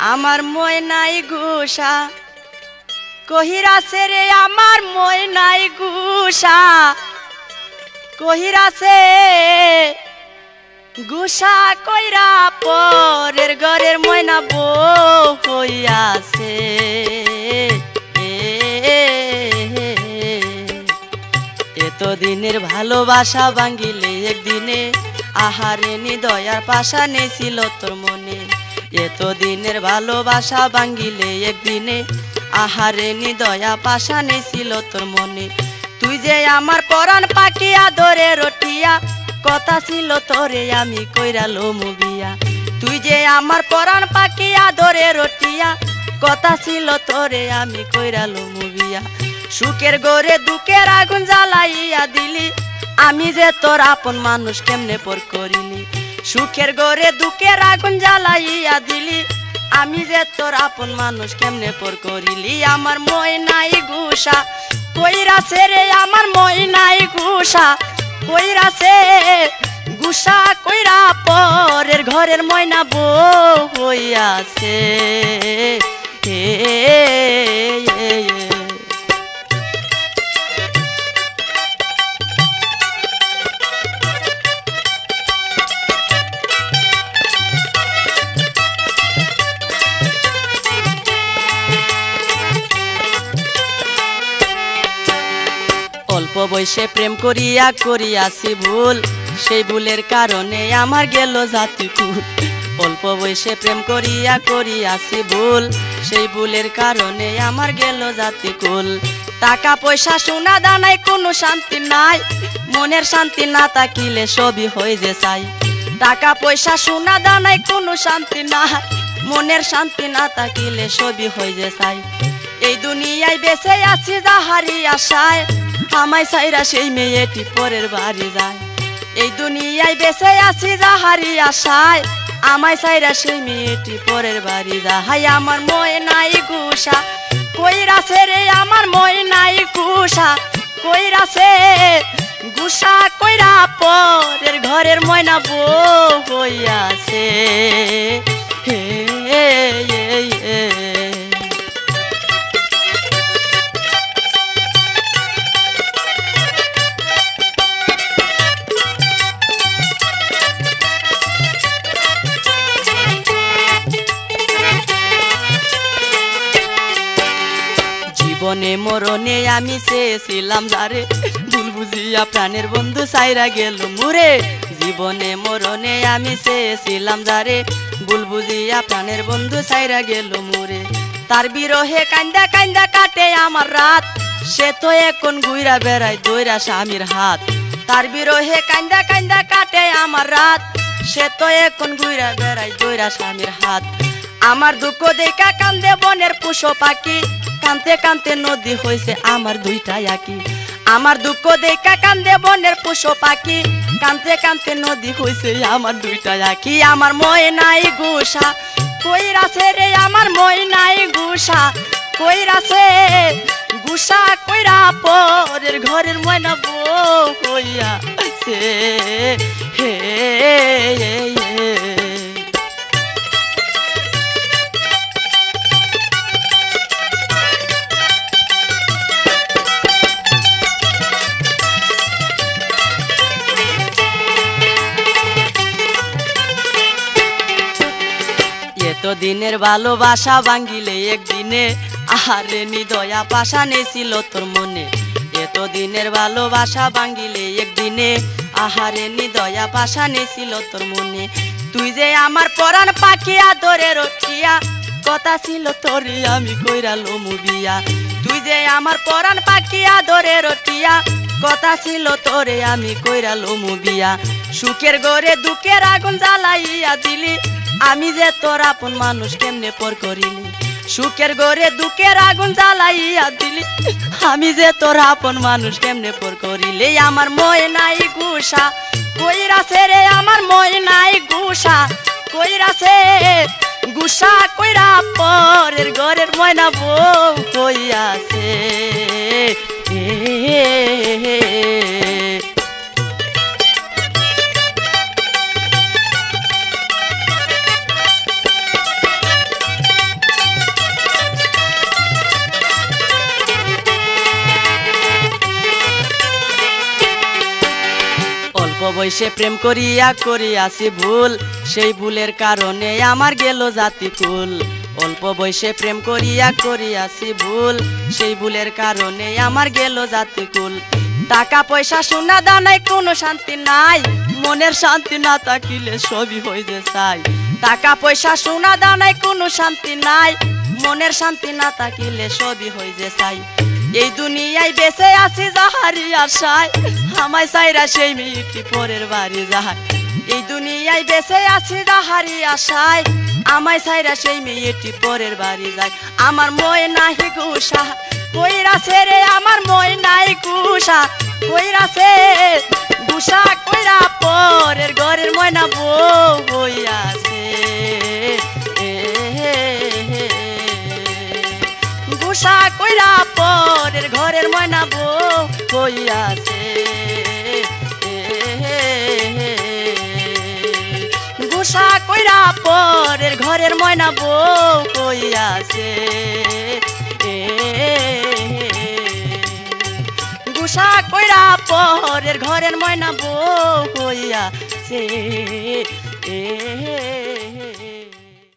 আমার ময়নাই ঘুষা কহিরাছে রে আমার ময়নাই ঘুষা কহিরাছে ঘুষা কইরা পরের ঘরের ময়না বউ হইয়াছে এতদিনের ভালোবাসা ভাঙিলে একদিনে আহারে নিদয়ার পাশা নেছিল তোর মনে এতদিনের ভালোবাসা ভাঙিলে একদিনে আহারে নিদয়া পাশা নেছিল তোর মনে তুই যে আমার পরাণ পাখি আদরে রটিয়া কথা ছিল তোরে আমি কইরালো মুবিয়া তুই যে আমার পরাণ পাখি আদরে রটিয়া কথা ছিল তোরে আমি কইরালো মুবিয়া সুখের গরে দুঃখের আগুন জ্বালাইয়া দিলি আমি যে তোর আপন মানুষ কেমনে পর করিলি সুখের গরে দুঃখের আগুন জ্বালাইয়া দিলি আমি যে তোর আপন মানুষ কেমনে পর করিলি আমার ময়নাই ঘুষা কইরাছে রে আমার ময়নাই ঘুষা কইরাছে ঘুষা কইরা পরের ঘরের ময়না বউ হইয়াছে অল্প বয়সে প্রেম করিয়া করিয়াছি ভুল সেই ভুলের কারণে আমার গেল জাতি কুল অল্প বয়সে প্রেম করিয়া করিয়াছি ভুল সেই ভুলের কারণে আমার গেল জাতি কুল টাকা পয়সা সোনা দানায় কোনো শান্তি নাই মনের শান্তি না থাকিলে সবই হয়ে যে চাই টাকা পয়সা সোনা দানায় কোনো শান্তি নাই মনের শান্তি না থাকিলে সবই হয়ে যে চাই এই দুনিয়ায় বেঁচে আছি যাহারি আশায় আমায় সাইরা সেই মেয়েটি পরের বাড়ি যায় এই দুনিয়ায় বেঁচে আছি যাহারি আশায় আমায় সাইরা সেই মেয়েটি পরের বাড়ি যায় আমার ময়নাই ঘুষা কইরাছে রে আমার ময়নাই ঘুষা কইরাছে ঘুষা কইরা পরের ঘরের ময়না বউ হইয়াছে জীবনে মরণে আমি চেয়েছিলাম যারে ভুল বুঝিয়া প্রাণের বন্ধু সাইরা গেল মুরে জীবনে মরণে আমি চেয়েছিলাম যারে ভুল বুঝিয়া প্রাণের বন্ধু সাইরা গেল মুরে তার বিরহে কান্দা কান্দা কাটে আমার রাত সে তো এখন ঘুইরা বেড়ায় দইরা স্বামীর হাত তার বিরহে কান্দা কান্দা কাটে আমার রাত সে তো এখন ঘুইরা বেড়ায় দইরা স্বামীর হাত আমার দুঃখ দেখা কান্দে বনের পশু পাখি কানতে কানতে নদী হয়েছে আমার দুইটা একই আমার দুঃখ দেখা কান্দে বনের পশু পাখি কানতে কানতে নদী হয়েছে আমার দুইটা একই আমার ময়নাই ঘুষা কইরাছে রে আমার ময়নাই ঘুষা কইরাছে ঘুষা কইরা পরের ঘরের ময়না বউ হইয়াছে হে এতদিনের ভালোবাসা ভাঙিলে একদিনে আহারে নিদয়া পাশা নেছিল তোর মনে এতদিনের ভালোবাসা ভাঙিলে একদিনে আহারে নিদয়া পাশা নেছিল তোর মনে তুই যে আমার পরাণ পাখি আদরে রটিয়া কথা ছিল তোরে আমি কইরালো মুবিয়া তুই যে আমার পরাণ পাখি আদরে রটিয়া কথা ছিল তোরে আমি কইরালো মুবিয়া সুখের গরে দুঃখের আগুন জ্বালাইয়া দিলি আমি যে তোর আপন মানুষ কেমনে পর করিলি সুখের গরে দুঃখের আগুন জ্বালাইয়া দিলি আমি যে তোর আপন মানুষ কেমনে পর করিলি আমার ময়নাই ঘুষা কইরাছে রে আমার ময়নাই ঘুষা কইরাছে ঘুষা কইরা পরের ঘরের ময়না বউ হইয়াছে বয়সে প্রেম করিয়া করিয়াছি ভুল, সেই ভুলের কারণে আমার গেল জাতিকুল। অল্প বয়সে প্রেম করিয়া করিয়াছি ভুল, সেই ভুলের কারণে আমার গেল জাতিকুল। টাকা পয়সা সোনা দানায় কোনো শান্তি নাই, মনের শান্তি না থাকিলে সবই হয়ে যে চাই। টাকা পয়সা সোনা দানায় কোনো শান্তি নাই, মনের শান্তি না থাকিলে সবই হয়ে যে চাই। এই দুনিয়ায় বেঁচে আছি যাহারি আশায়, আমায় চাইরা সেই মেয়েটি পরের বাড়ি যায়। এই দুনিয়ায় বেঁচে আছি যাহারি আশায়, আমায় চাইরা সেই মেয়েটি পরের বাড়ি যায়। আমার মই নাহি গুসা কইরাছে রে, আমার মই নাই গুসা কইরাছে, গুসা কইরা পরের ঘরের ময়না বউ হইয়াছে। গুসা কইরা পরের ঘরের ময়না বউ হইয়াছে। গুসা কইরা পরের ঘরের ময়না বউ হইয়াছে। গুসা কইরা পরের ঘরের ময়না বউ হইয়াছে।